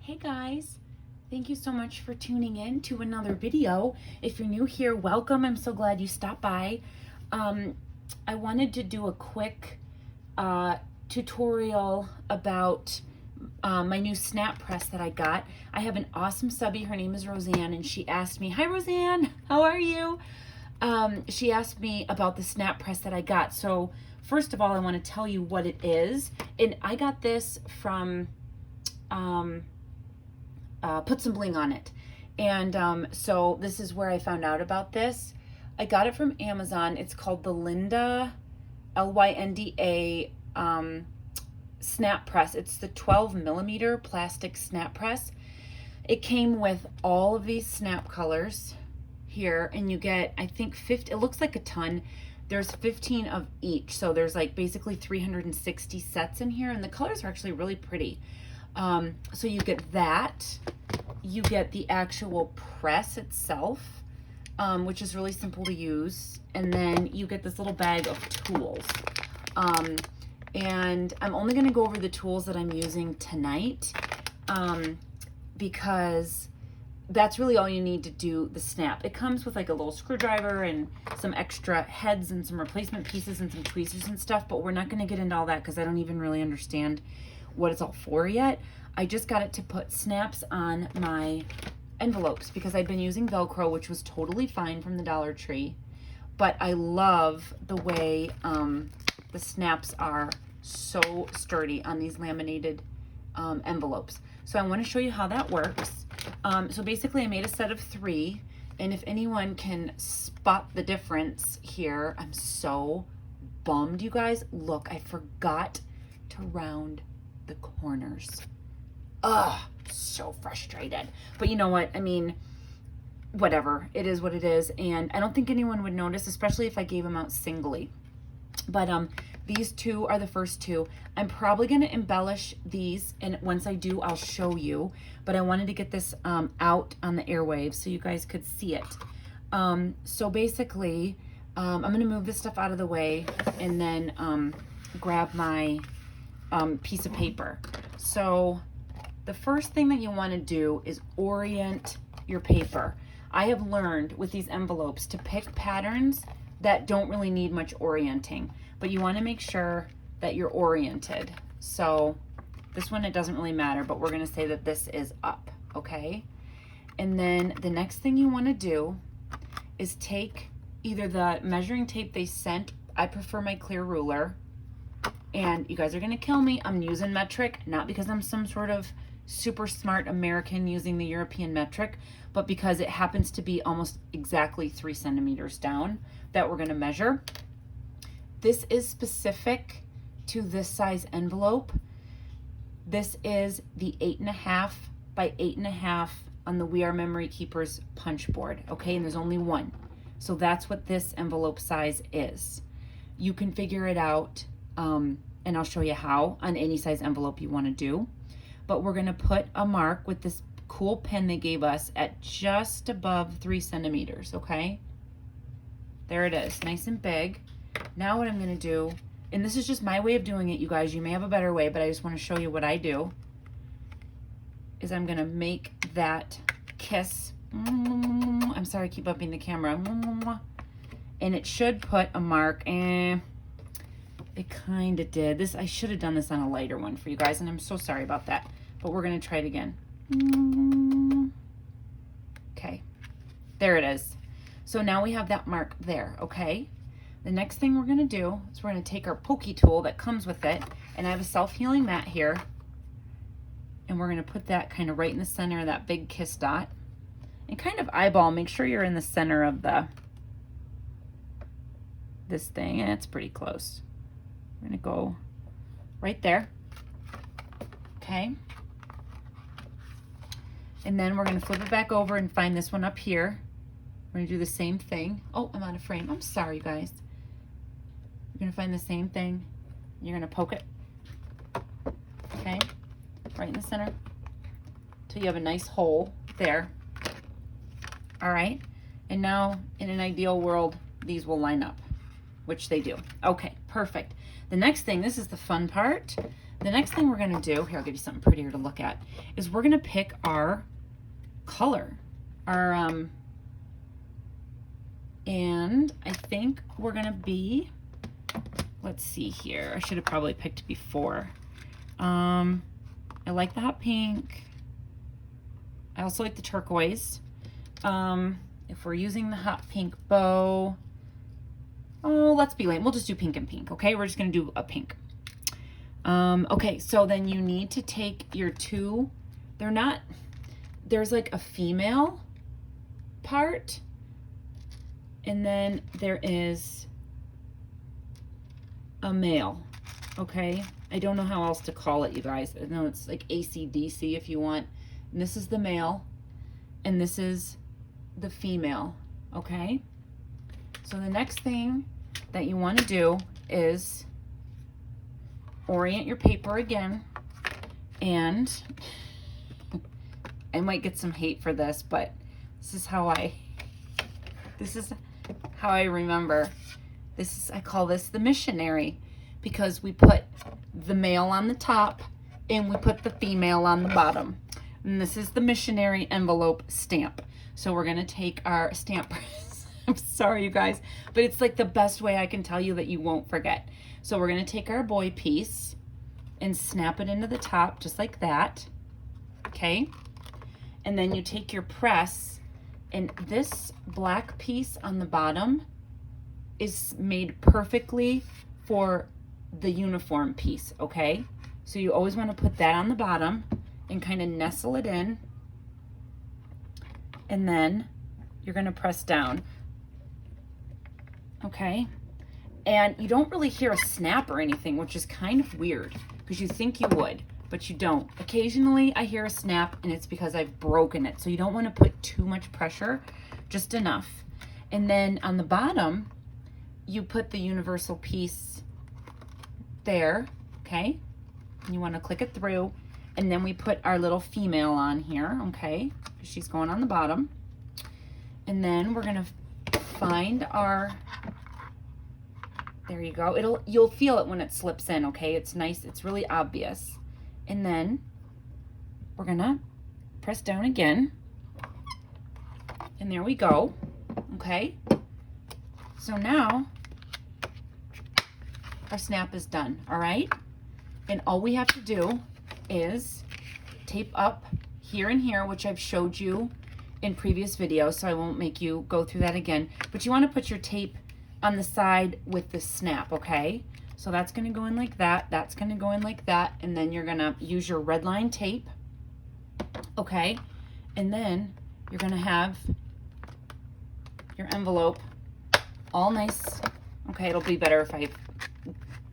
Hey guys, thank you so much for tuning in to another video. If you're new here, welcome. I'm so glad you stopped by. I wanted to do a quick tutorial about my new snap press that I got. I have an awesome subby. Her name is Roseanne, and she asked me, hi Roseanne, how are you? She asked me about the snap press that I got. So first of all, I want to tell you what it is. And I got this from Put Some Bling on It. And so this is where I found out about this. I got it from Amazon. It's called the Lynda, Lynda snap press. It's the 12mm plastic snap press. It came with all of these snap colors here, and you get, I think 50, it looks like a ton. There's 15 of each, so there's like basically 360 sets in here, and the colors are actually really pretty. So you get that, you get the actual press itself, which is really simple to use, and then you get this little bag of tools. And I'm only going to go over the tools that I'm using tonight, because that's really all you need to do the snap. It comes with like a little screwdriver and some extra heads and some replacement pieces and some tweezers and stuff, but we're not going to get into all that because I don't even really understand what it's all for yet. I just got it to put snaps on my envelopes because I'd been using Velcro, which was totally fine from the Dollar Tree, but I love the way the snaps are so sturdy on these laminated envelopes. So I want to show you how that works. So basically I made a set of 3, and if anyone can spot the difference here, I'm so bummed, you guys. Look, I forgot to round the corners. Ugh, so frustrated. But you know what? I mean, whatever. It is what it is, and I don't think anyone would notice, especially if I gave them out singly. But these 2 are the first 2. I'm probably going to embellish these, and once I do, I'll show you. But I wanted to get this out on the airwaves so you guys could see it. So basically, I'm going to move this stuff out of the way and then grab my piece of paper. So the first thing that you want to do is orient your paper. I have learned with these envelopes to pick patterns that don't really need much orienting, but you want to make sure that you're oriented. So this one, it doesn't really matter, but we're going to say that this is up, okay? And then the next thing you want to do is take either the measuring tape they sent. I prefer my clear ruler, and you guys are going to kill me. I'm using metric, not because I'm some sort of super smart American using the European metric, but because it happens to be almost exactly 3 centimeters down that we're going to measure. This is specific to this size envelope. This is the 8.5 by 8.5 on the We Are Memory Keepers punch board, okay? And there's only one. So that's what this envelope size is. You can figure it out, and I'll show you how on any size envelope you want to do. But we're going to put a mark with this cool pen they gave us at just above 3 centimeters, okay? There it is, nice and big. Now what I'm going to do, and this is just my way of doing it, you guys. You may have a better way, but I just want to show you what I do, is I'm going to make that kiss. I'm sorry, I keep bumping the camera. And it should put a mark. It kind of did. This, I should have done this on a lighter one for you guys, and I'm so sorry about that. But we're going to try it again. Okay, there it is. So now we have that mark there, okay? The next thing we're going to do is we're going to take our pokey tool that comes with it, and I have a self-healing mat here, and we're going to put that kind of right in the center of that big kiss dot, and kind of eyeball, make sure you're in the center of this thing, and it's pretty close. We're going to go right there, okay? And then we're going to flip it back over and find this one up here. We're going to do the same thing. Oh, I'm out of frame. I'm sorry, you guys. You're going to find the same thing. You're going to poke it, okay? Right in the center till you have a nice hole there. All right. And now, in an ideal world, these will line up, which they do. Okay, perfect. The next thing, this is the fun part. The next thing we're gonna do, here, I'll give you something prettier to look at, is we're gonna pick our color. And I think we're gonna be, let's see here. I should have probably picked before. I like the hot pink. I also like the turquoise. If we're using the hot pink bow, oh, let's be lame. We'll just do pink and pink, okay? We're just gonna do a pink. Okay, so then you need to take your two, there's like a female part, and then there is a male, okay? I don't know how else to call it, you guys. I know it's like AC/DC if you want. And this is the male, and this is the female, okay? So the next thing that you want to do is orient your paper again, and I might get some hate for this, but this is how I remember. I call this the Missionary, because we put the male on the top and we put the female on the bottom. And this is the Missionary envelope stamp. So we're gonna take our stamp press. I'm sorry, you guys, but it's like the best way I can tell you that you won't forget. So we're gonna take our boy piece and snap it into the top just like that, okay? And then you take your press, and this black piece on the bottom is made perfectly for the uniform piece, okay? So you always want to put that on the bottom and kind of nestle it in, and then you're going to press down, okay? And you don't really hear a snap or anything, which is kind of weird because you think you would, but you don't. Occasionally I hear a snap, and it's because I've broken it. So you don't want to put too much pressure, just enough. And then on the bottom, you put the universal piece there, okay? And you want to click it through, and then we put our little female on here, okay? She's going on the bottom. And then we're going to find our, there you go. You'll feel it when it slips in, okay? It's nice, it's really obvious. And then we're gonna press down again, and there we go, okay? So now our snap is done, all right? And all we have to do is tape up here and here, which I've showed you in previous videos, so I won't make you go through that again. But you want to put your tape on the side with the snap, okay? So that's going to go in like that, that's going to go in like that, and then you're going to use your red line tape, okay? And then you're going to have your envelope all nice, okay? It'll be better if I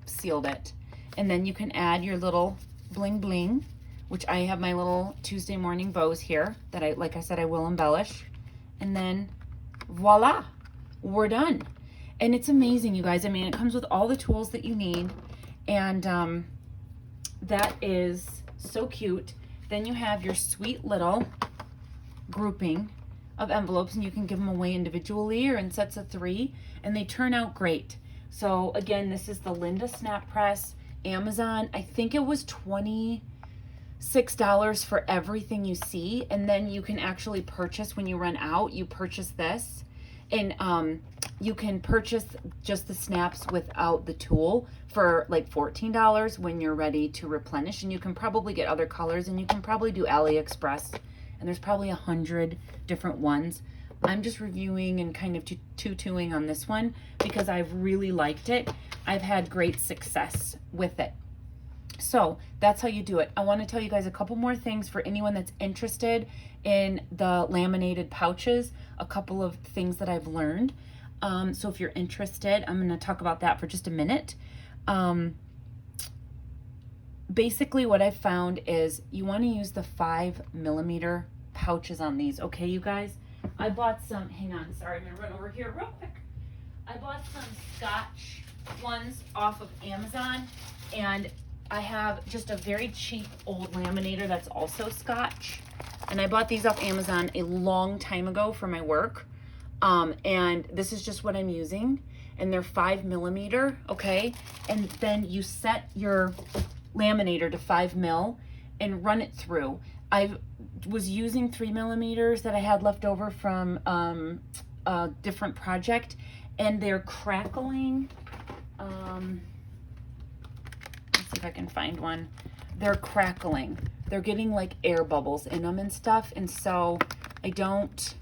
sealed it. And then you can add your little bling bling, which I have my little Tuesday morning bows here that like I said, I will embellish. And then voila, we're done. And it's amazing, you guys. I mean, it comes with all the tools that you need, and that is so cute. Then you have your sweet little grouping of envelopes, and you can give them away individually or in sets of 3, and they turn out great. So again, this is the Lynda Snap Press, Amazon. I think it was $26 for everything you see, and then you can actually purchase when you run out. You purchase this, and you can purchase just the snaps without the tool for like $14 when you're ready to replenish. And you can probably get other colors, and you can probably do AliExpress, and there's probably 100 different ones. I'm just reviewing and kind of tutoing on this one because I've really liked it. I've had great success with it. So that's how you do it. I want to tell you guys a couple more things for anyone that's interested in the laminated pouches, a couple of things that I've learned. So if you're interested, I'm going to talk about that for just a minute. Basically what I found is you want to use the 5mm pouches on these. Okay, you guys? I bought some, hang on, sorry, I'm going to run over here real quick. I bought some Scotch ones off of Amazon, and I have just a very cheap old laminator that's also Scotch. And I bought these off Amazon a long time ago for my work. And this is just what I'm using. And they're 5mm, okay? And then you set your laminator to 5 mil and run it through. I was using 3 millimeters that I had left over from a different project, and they're crackling. Let's see if I can find one. They're crackling. They're getting like air bubbles in them and stuff, and so I don't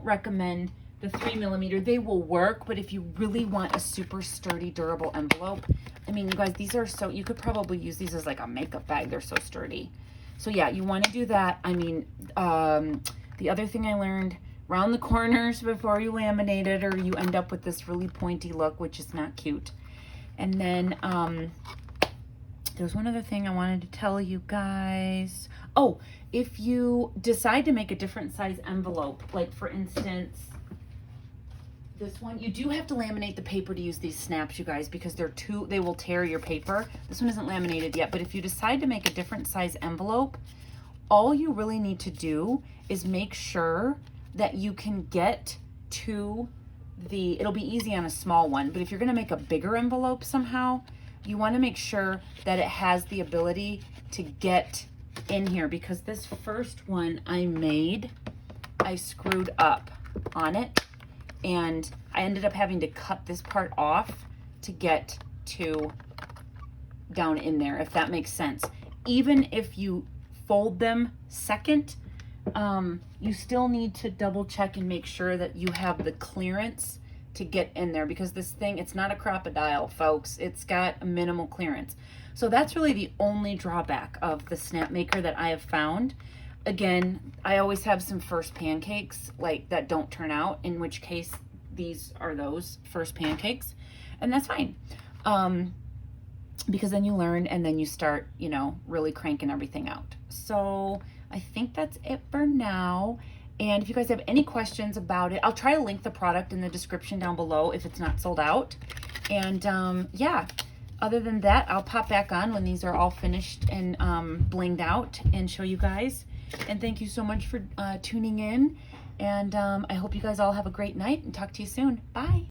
recommend the 3 millimeter. They will work, but if you really want a super sturdy, durable envelope, I mean, you guys, these are so, you could probably use these as like a makeup bag. They're so sturdy. So yeah, you want to do that. I mean, the other thing I learned, round the corners before you laminate it, or you end up with this really pointy look, which is not cute. And then there's one other thing I wanted to tell you guys. Oh, if you decide to make a different size envelope, like for instance, this one, you do have to laminate the paper to use these snaps, you guys, because they will tear your paper. This one isn't laminated yet, but if you decide to make a different size envelope, all you really need to do is make sure that you can get to it'll be easy on a small one, but if you're gonna make a bigger envelope somehow, you wanna make sure that it has the ability to get in here, because this first one I made, I screwed up on it, and I ended up having to cut this part off to get to down in there, if that makes sense. Even if you fold them second, you still need to double check and make sure that you have the clearance to get in there, because this thing, it's not a crocodile, folks. It's got a minimal clearance. So that's really the only drawback of the snap maker that I have found. Again, I always have some first pancakes like that don't turn out, in which case these are those first pancakes, and that's fine. Because then you learn, and then you start, you know, really cranking everything out. So I think that's it for now. And if you guys have any questions about it, I'll try to link the product in the description down below if it's not sold out. And yeah, other than that, I'll pop back on when these are all finished and blinged out and show you guys. And thank you so much for tuning in. And I hope you guys all have a great night, and talk to you soon. Bye.